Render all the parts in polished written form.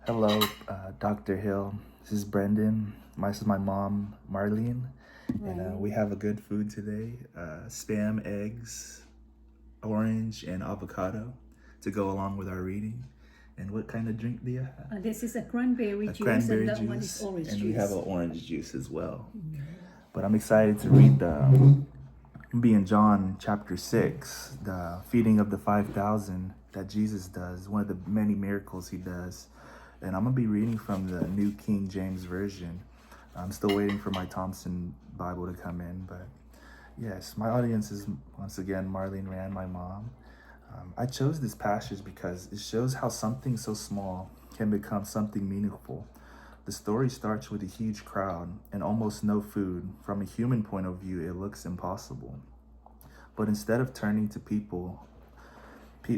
Hello, Dr. Hill. This is Brendan. This is my mom, Marlene. And Right. we have a good food today, spam, eggs, orange, and avocado to go along with our reading. And what kind of drink do you have? This is a cranberry A juice, and cranberry that one is juice, orange and we have juice. an orange juice as well. But I'm excited to read be in John chapter 6, the feeding of the 5,000 that Jesus does, one of the many miracles he does. And I'm going to be reading from the New King James Version. I'm still waiting for my Thompson Bible to come in. But yes, my audience is once again Marlene Rand, my mom. I chose this passage because it shows how something so small can become something meaningful. The story starts with a huge crowd and almost no food. From a human point of view, it looks impossible. But instead of turning to people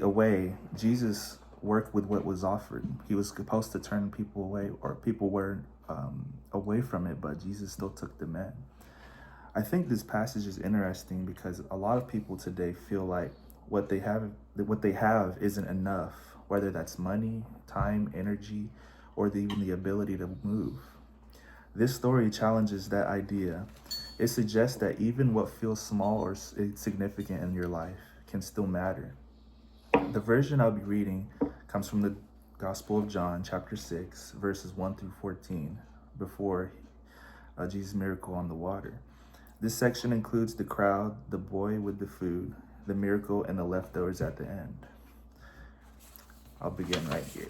away, Jesus worked with what was offered. He was supposed to turn people away, or people were away from it, but Jesus still took them in. I think this passage is interesting because a lot of people today feel like what they have isn't enough, whether that's money, time, energy, or even the ability to move. This story challenges that idea. It suggests that even what feels small or insignificant in your life can still matter. The version I'll be reading comes from the Gospel of John, chapter 6, verses 1 through 14, before Jesus' miracle on the water. This section includes the crowd, the boy with the food, the miracle, and the leftovers at the end. I'll begin right here.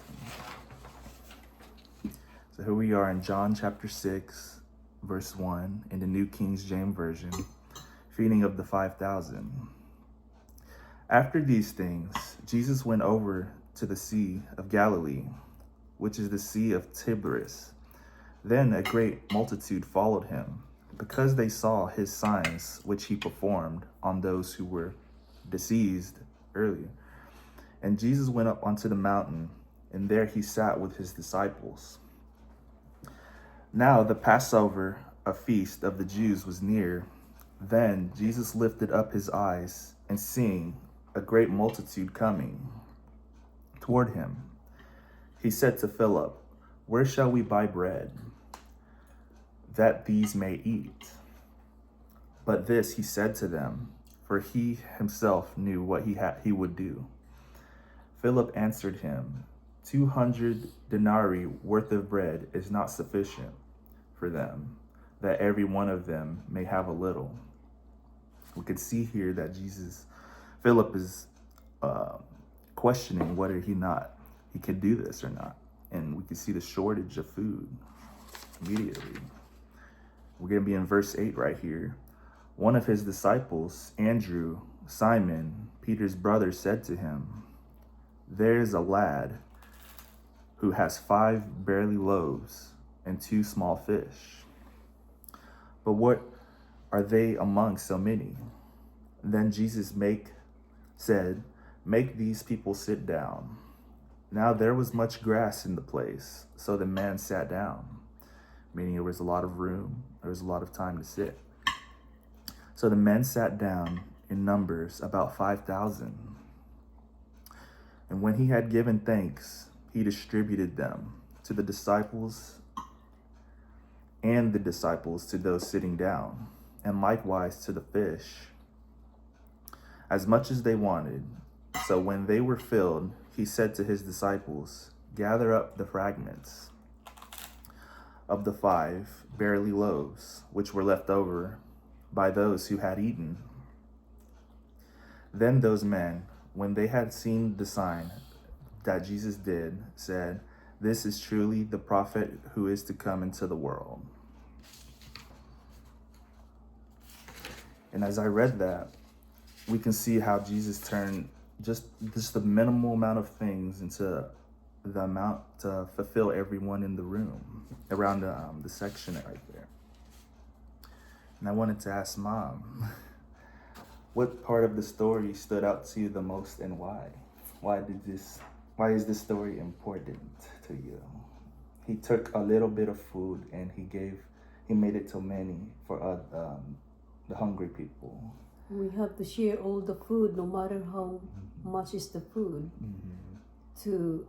So here we are in John chapter 6, verse 1, in the New King James Version, feeding of the 5,000. After these things, Jesus went over to the Sea of Galilee, which is the Sea of Tiberias. Then a great multitude followed him, because they saw his signs which he performed on those who were diseased earlier. And Jesus went up onto the mountain, and there he sat with his disciples. Now the Passover, a feast of the Jews, was near. Then Jesus lifted up his eyes, and seeing a great multitude coming toward him, he said to Philip, "Where shall we buy bread, that these may eat?" But this he said to them, for he himself knew what he would do. Philip answered him, 200 denarii worth of bread is not sufficient for them, that every one of them may have a little. We could see here that Philip is questioning whether he could do this or not. And we can see the shortage of food immediately. We're going to be in verse 8 right here. One of his disciples, Andrew, Simon, Peter's brother, said to him, "There's a lad who has 5 barley loaves and 2 small fish. But what are they among so many?" Then Jesus said, "Make these people sit down." Now there was much grass in the place, so the man sat down, meaning there was a lot of room, there was a lot of time to sit. So the men sat down in numbers, about 5,000. And when he had given thanks, he distributed them to the disciples and the disciples to those sitting down, and likewise to the fish, as much as they wanted. So when they were filled, he said to his disciples, "Gather up the fragments of the 5 barley loaves, which were left over by those who had eaten." Then those men, when they had seen the sign that Jesus did, said, "This is truly the prophet who is to come into the world." And as I read that, we can see how Jesus turned just the minimal amount of things into the amount to fulfill everyone in the room around the section right there. And I wanted to ask Mom, what part of the story stood out to you the most, and why? Why is this story important to you? He took a little bit of food and he made it to many for the hungry people. We have to share all the food, no matter how much is the food, to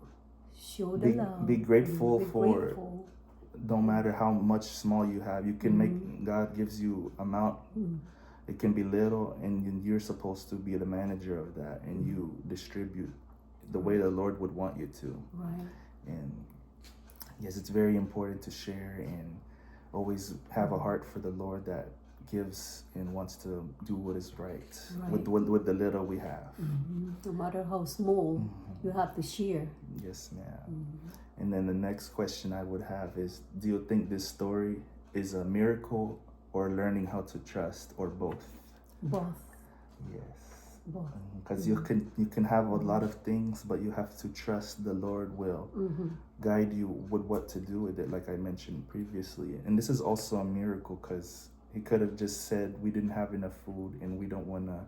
Show the Be, love. be grateful Be for grateful. no matter how much small you have. You can make, God gives you amount. It can be little, and you're supposed to be the manager of that, and you distribute the way the Lord would want you to. Right. And yes, it's very important to share and always have a heart for the Lord that gives and wants to do what is right, Right. with the little we have. No matter how small, you have to share. Yes, ma'am. And then the next question I would have is, do you think this story is a miracle or learning how to trust, or both? Both. Yes. Both. Because you can have a lot of things, but you have to trust the Lord will guide you with what to do with it, like I mentioned previously. And this is also a miracle, because he could have just said we didn't have enough food and we don't want to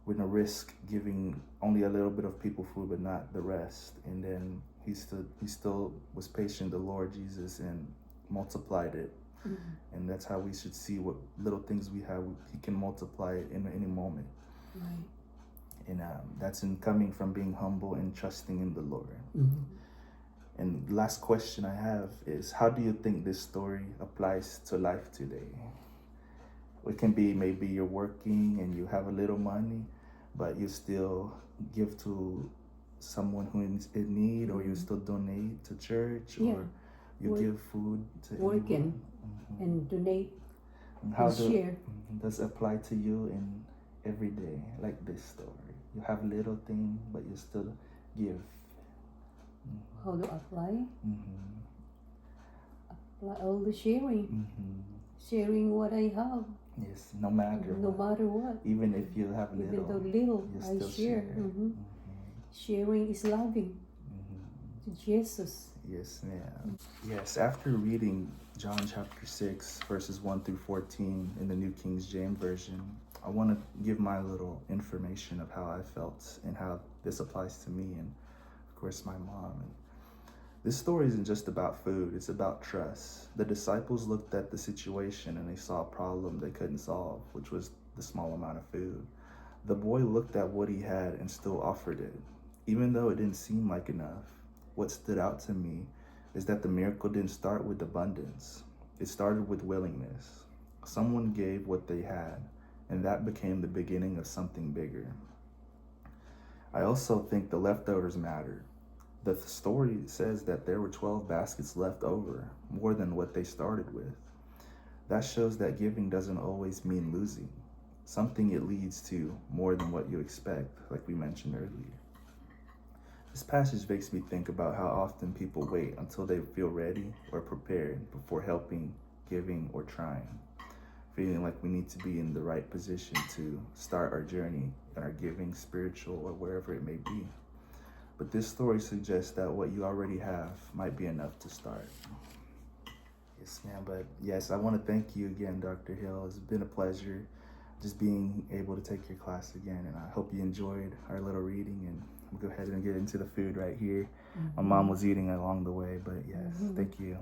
we're gonna risk giving only a little bit of people food but not the rest. And then he still was patient, the Lord Jesus, and multiplied it. And that's how we should see what little things we have. He can multiply it in any moment. Right. And that's in coming from being humble and trusting in the Lord. And last question I have is, how do you think this story applies to life today? It can be maybe you're working and you have a little money, but you still give to someone who is in need, or you still donate to church, or you give food to working and donate how and share. does it apply to you in every day, like this story? You have little thing, but you still give. How to apply? Apply all the sharing. Sharing what I have. Yes, no matter No matter what. Even if you have little. Even though little, you I still share. Sharing is loving to Jesus. Yes, ma'am. Yes, after reading John chapter 6, verses 1 through 14 in the New King James Version, I want to give my little information of how I felt and how this applies to me and, of course, my mom. And this story isn't just about food, it's about trust. The disciples looked at the situation and they saw a problem they couldn't solve, which was the small amount of food. The boy looked at what he had and still offered it, even though it didn't seem like enough. What stood out to me is that the miracle didn't start with abundance. It started with willingness. Someone gave what they had, and that became the beginning of something bigger. I also think the leftovers mattered. The story says that there were 12 baskets left over, more than what they started with. That shows that giving doesn't always mean losing. Something it leads to more than what you expect, like we mentioned earlier. This passage makes me think about how often people wait until they feel ready or prepared before helping, giving, or trying, feeling like we need to be in the right position to start our journey in our giving, spiritual, or wherever it may be. But this story suggests that what you already have might be enough to start. Yes, ma'am. But yes, I want to thank you again, Dr. Hill. It's been a pleasure just being able to take your class again. And I hope you enjoyed our little reading. And we'll go ahead and get into the food right here. My mom was eating along the way, but yes, thank you.